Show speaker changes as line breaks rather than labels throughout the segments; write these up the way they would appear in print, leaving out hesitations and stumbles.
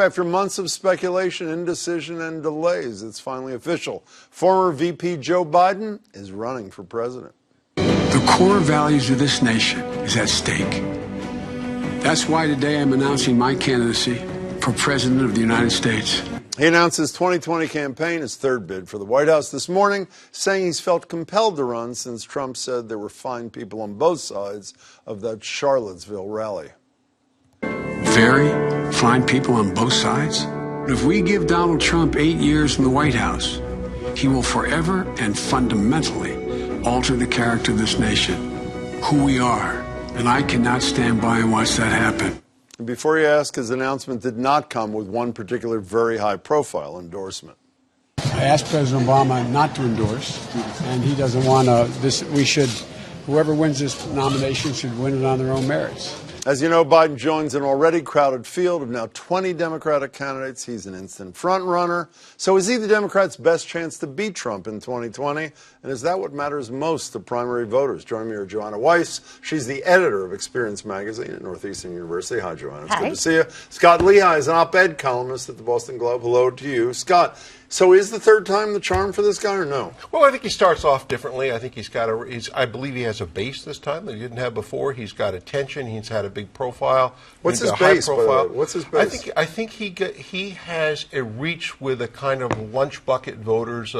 After months of speculation, indecision, and delays, it's finally official. Former VP Joe Biden is running for president.
The core values of this nation is at stake. That's why today I'm announcing my candidacy for President of the United States.
He announced his 2020 campaign, his third bid for the White House this morning, saying he's felt compelled to run since Trump said there were fine people on both sides of that Charlottesville rally.
Very fine people on both sides. If we give Donald Trump 8 years in the White House, he will forever and fundamentally alter the character of this nation, who we are. And I cannot stand by and watch that happen.
And before you ask, his announcement did not come with one particular very high-profile endorsement.
I asked President Obama not to endorse, and he doesn't want to. Whoever wins this nomination should win it on their own merits.
As you know, Biden joins an already crowded field of now 20 Democratic candidates. He's an instant front runner. So is he the Democrats' best chance to beat Trump in 2020? And is that what matters most to primary voters? Joining me are Joanna Weiss. She's the editor of Experience magazine at Northeastern University. Hi, Joanna. It's good to see you. Scot Lehigh is an op-ed columnist at the Boston Globe. Hello to you. Scott, so is the third time the charm for this guy or no?
Well, I think he starts off differently. I think I believe he has a base this time that he didn't have before. He's got attention. He's had a big profile.
What's his base? What's his base?
I think he has a reach with a kind of lunch bucket voters.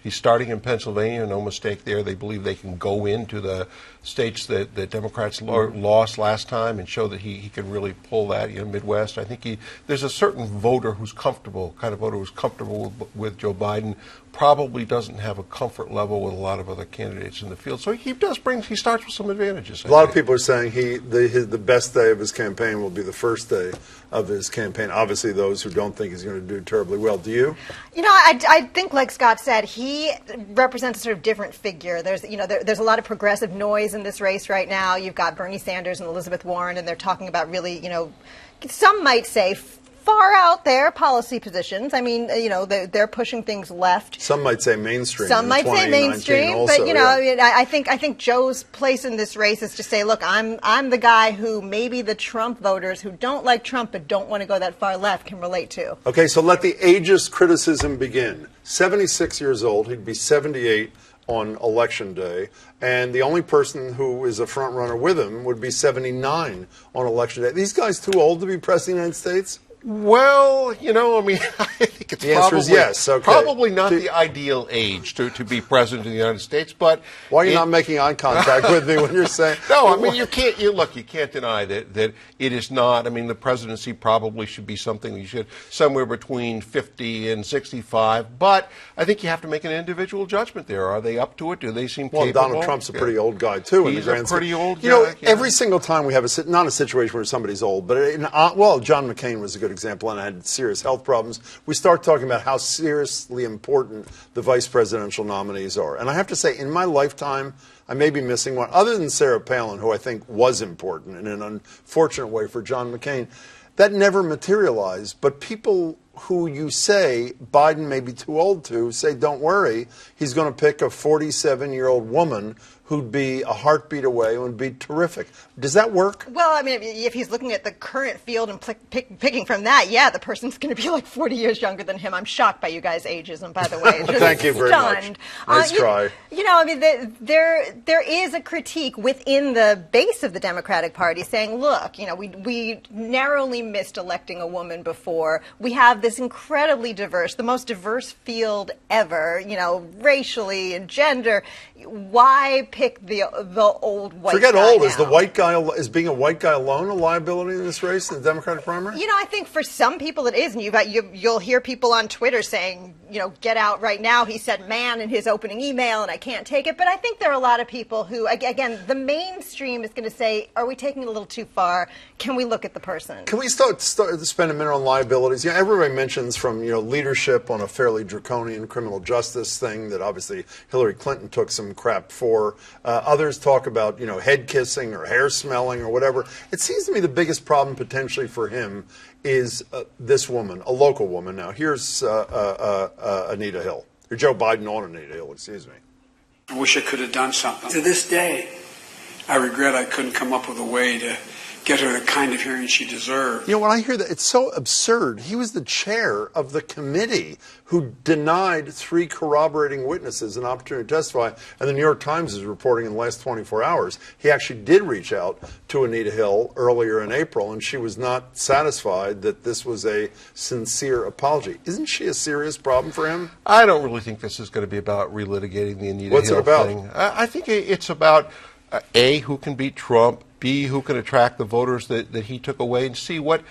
He's starting in Pennsylvania. No mistake there. They believe they can go into the states that Democrats lost last time and show that he can really pull that. Midwest. I think there's a certain voter who's comfortable, with Joe Biden. Probably doesn't have a comfort level with a lot of other candidates in the field. So he starts with some advantages.
A lot of people are saying the best day of his campaign will be the first day of his campaign. Obviously, those who don't think he's going to do terribly well. Do you?
I think, like Scott said, he represents a sort of different figure. There's a lot of progressive noise in this race right now. You've got Bernie Sanders and Elizabeth Warren, and they're talking about really, some might say far out there policy positions. I mean, they're pushing things left.
Some might say mainstream.
Some might say mainstream,
also,
but I think Joe's place in this race is to say, look, I'm the guy who maybe the Trump voters who don't like Trump but don't want to go that far left can relate to.
Okay, so let the ageist criticism begin. 76 years old, he'd be 78 on Election Day, and the only person who is a front runner with him would be 79 on Election Day. These guys too old to be president of the United States?
Well, I think it's probably not the ideal age to be president of the United States. But
why are you not making eye contact with me when you're saying?
No, I mean you can't deny that it is not. I mean the presidency probably should be something somewhere between 50 and 65. But I think you have to make an individual judgment there. Are they up to it? Do they seem capable?
Well, Donald Trump's a pretty old guy too.
He's a pretty old guy.
Every single time we have not a situation where somebody's old, but John McCain was a good example and had serious health problems. We start talking about how seriously important the vice presidential nominees are. And I have to say, in my lifetime, I may be missing one, other than Sarah Palin, who I think was important in an unfortunate way for John McCain. That never materialized, but people who you say Biden may be too old to say, don't worry, he's going to pick a 47-year-old woman who'd be a heartbeat away and would be terrific. Does that work?
Well, I mean, if he's looking at the current field and picking from that, yeah, the person's going to be like 40 years younger than him. I'm shocked by you guys' ages, and by the way, just
thank you very much. Nice try.
I mean, there is a critique within the base of the Democratic Party saying, look, we narrowly missed electing a woman before. We have this incredibly diverse, the most diverse field ever, racially and gender. Why pick the old white guy?
Forget old.
Now?
Is being a white guy alone a liability in this race in the Democratic primary?
I think for some people it is, and you'll hear people on Twitter saying, get out right now. He said man in his opening email, and I can't take it. But I think there are a lot of people who, again, the mainstream is going to say, are we taking it a little too far? Can we look at the person?
Can we start to spend a minute on liabilities? Everybody mentions from leadership on a fairly draconian criminal justice thing that obviously Hillary Clinton took some crap for. Others talk about head kissing or hair smelling or whatever. It seems to me the biggest problem potentially for him is this woman, a local woman. Now here's Anita Hill, or Joe Biden on Anita Hill. Excuse me.
I wish I could have done something. To this day, I regret I couldn't come up with a way to
get her the kind of hearing she deserved.
You know, when I hear that, it's so absurd. He was the chair of the committee who denied 3 corroborating witnesses an opportunity to testify, and the New York Times is reporting in the last 24 hours he actually did reach out to Anita Hill earlier in April, and she was not satisfied that this was a sincere apology. Isn't she a serious problem for him?
I don't really think this is going to be about relitigating the Anita
What's
Hill
it about?
thing. I think it's about, A, who can beat Trump, B, who can attract the voters that he took away, and C, what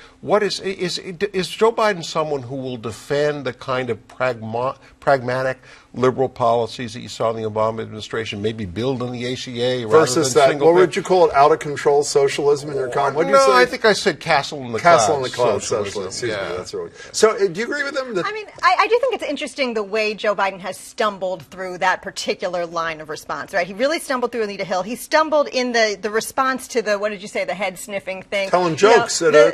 is Joe Biden someone who will defend the kind of pragmatic liberal policies that you saw in the Obama administration, maybe build on the ACA
versus that, what would you call it, out-of-control socialism in your comment? What did you say?
No, I think I said castle in the clouds.
Castle in the clouds socialism. Excuse me, that's right. So do you agree with him?
I mean, I do think it's interesting the way Joe Biden has stumbled through that particular line of response, right? He really stumbled through Anita Hill. He stumbled in the response to the, what did you say, the head-sniffing thing.
Telling jokes.
You know,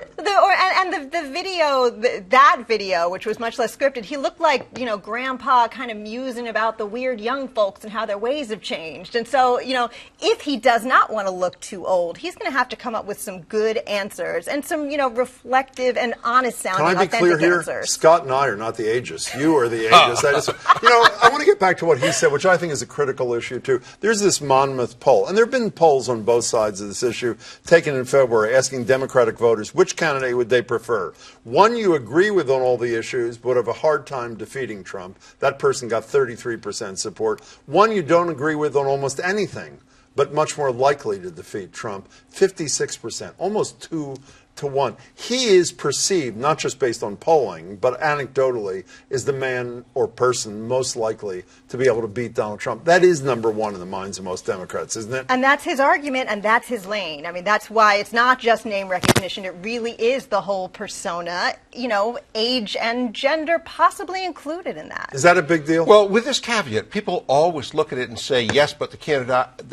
the video, that video, which was much less scripted, he looked like, you know, Grandpa kind of musing about the weird young folks and how their ways have changed. And so, you know, if he does not want to look too old, he's going to have to come up with some good answers and some, you know, reflective and honest sounding,
Can I be clear here?
Answers.
Scott and I are not the ageist. You are the ageist. You know, I want to get back to what he said, which I think is a critical issue too. There's this Monmouth poll, and there have been polls on both sides of this issue taken in February asking Democratic voters which candidate would they prefer. One you agree with on all the issues but have a hard time defeating Trump. That person got 33% support. One you don't agree with on almost anything, but much more likely to defeat Trump, 56%, almost 2 to 1. He is perceived, not just based on polling, but anecdotally, as the man or person most likely to be able to beat Donald Trump. That is number one in the minds of most Democrats, isn't it?
And that's his argument, and that's his lane. I mean, that's why it's not just name recognition. It really is the whole persona, you know, age and gender possibly included in that.
Is that a big deal?
Well, with this caveat, people always look at it and say, yes, but the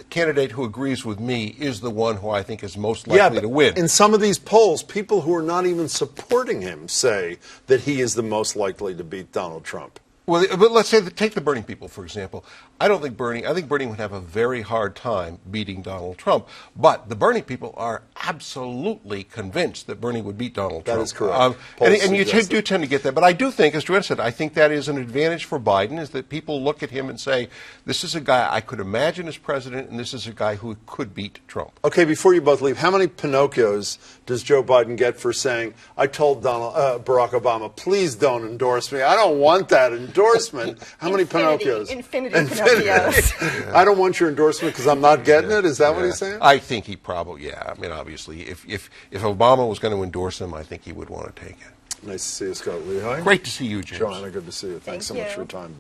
candidate who agrees with me is the one who I think is most likely to win.
In some of these polls, people who are not even supporting him say that he is the most likely to beat Donald Trump.
Well, but let's say, take the Bernie people, for example. I think Bernie would have a very hard time beating Donald Trump. But the Bernie people are absolutely convinced that Bernie would beat Donald Trump.
That is correct.
And you do tend to get that. But I do think, as Joanna said, I think that is an advantage for Biden, is that people look at him and say, this is a guy I could imagine as president, and this is a guy who could beat Trump.
Okay, before you both leave, how many Pinocchios does Joe Biden get for saying, I told Barack Obama, please don't endorse me. I don't want that endorsement. How many Pinocchios?
Infinity Pinocchios.
I don't want your endorsement because I'm not getting it? Is that what he's saying?
I think he probably, yeah. I mean, obviously, if Obama was going to endorse him, I think he would want to take it.
Nice to see you, Scot Lehigh.
Great to see you, James.
Joanna, good to see you. Thanks so much for your time.